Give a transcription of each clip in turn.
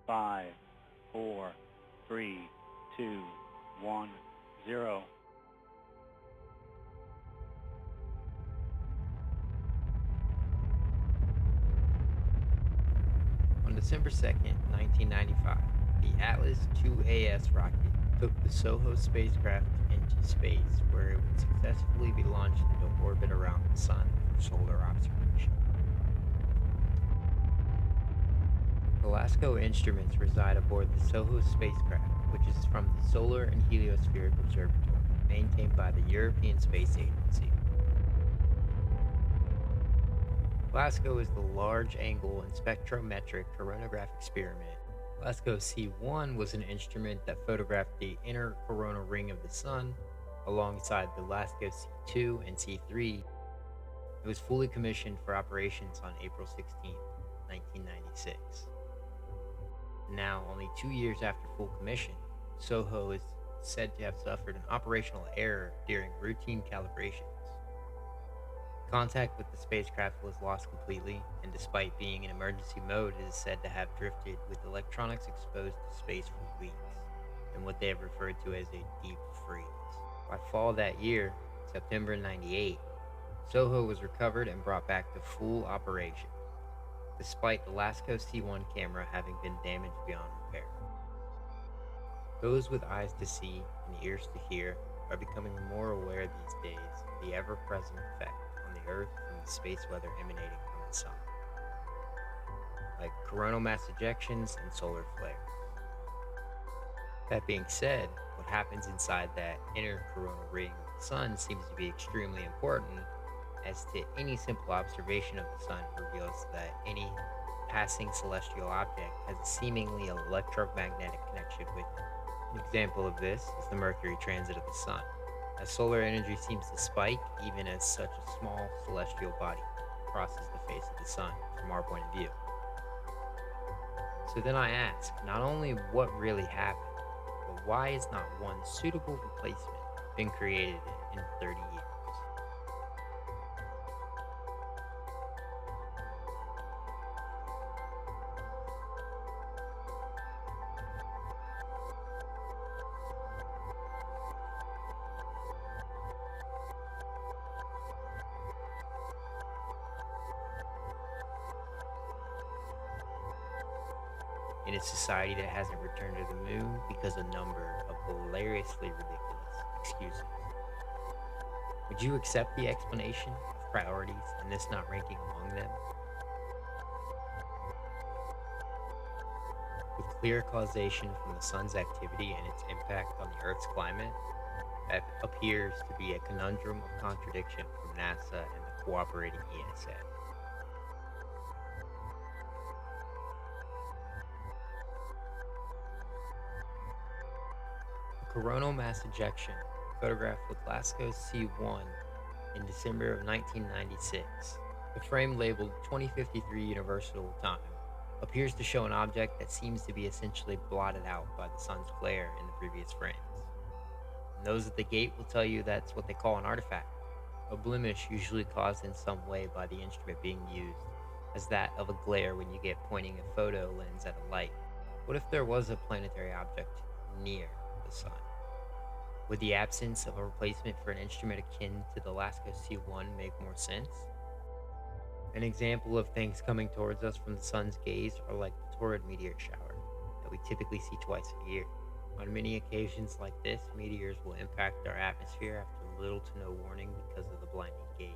5, 4, 3, 2, 1, 0. On December 2nd, 1995, the Atlas IIAS rocket took the SOHO spacecraft into space, where it would successfully be launched into orbit around the Sun for solar observation. The LASCO instruments reside aboard the SOHO spacecraft, which is from the Solar and Heliospheric Observatory, maintained by the European Space Agency. LASCO is the Large Angle and Spectrometric Coronagraph Experiment. LASCO C1 was an instrument that photographed the inner coronal ring of the Sun alongside the LASCO C2 and C3. It was fully commissioned for operations on April 16, 1996. Now, only 2 years after full commission, SOHO is said to have suffered an operational error during routine calibrations. Contact with the spacecraft was lost completely, and despite being in emergency mode, it is said to have drifted with electronics exposed to space for weeks, in what they have referred to as a deep freeze. By fall that year, September 98, SOHO was recovered and brought back to full operation, despite the LASCO C1 camera having been damaged beyond repair. Those with eyes to see and ears to hear are becoming more aware these days of the ever-present effect on the Earth from the space weather emanating from the Sun, like coronal mass ejections and solar flares. That being said, what happens inside that inner coronal ring of the Sun seems to be extremely important, as to any simple observation of the Sun reveals that any passing celestial object has a seemingly electromagnetic connection with it. An example of this is the Mercury Transit of the Sun, as solar energy seems to spike even as such a small celestial body crosses the face of the Sun from our point of view. So then I ask, not only what really happened, but why has not one suitable replacement been created in 30 years? In a society that hasn't returned to the moon because a number of hilariously ridiculous excuses. Would you accept the explanation of priorities and this not ranking among them? With clear causation from the Sun's activity and its impact on the Earth's climate, that appears to be a conundrum of contradiction from NASA and the cooperating ESA. Coronal mass ejection, photographed with LASCO C1 in December of 1996. The frame labeled 2053 Universal Time appears to show an object that seems to be essentially blotted out by the Sun's glare in the previous frames. And those at the gate will tell you that's what they call an artifact, a blemish usually caused in some way by the instrument being used, as that of a glare when you get pointing a photo lens at a light. What if there was a planetary object near the Sun? Would the absence of a replacement for an instrument akin to the LASCO C1 make more sense? An example of things coming towards us from the Sun's gaze are like the Taurid meteor shower that we typically see twice a year. On many occasions like this, meteors will impact our atmosphere after little to no warning because of the blinding gaze.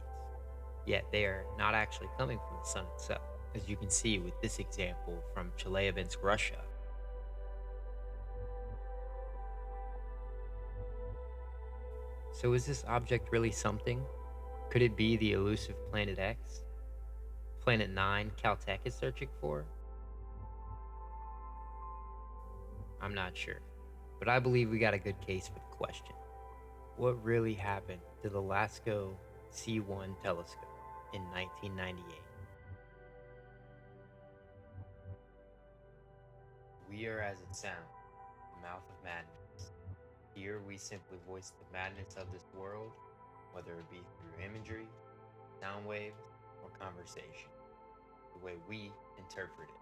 Yet they are not actually coming from the Sun itself, as you can see with this example from Chelyabinsk, Russia. So is this object really something? Could it be the elusive Planet X? Planet 9 Caltech is searching for? I'm not sure, but I believe we got a good case for the question. What really happened to the LASCO C1 telescope in 1998? We are as it sounds, the mouth of madness. Here we simply voice the madness of this world, whether it be through imagery, sound waves, or conversation, the way we interpret it.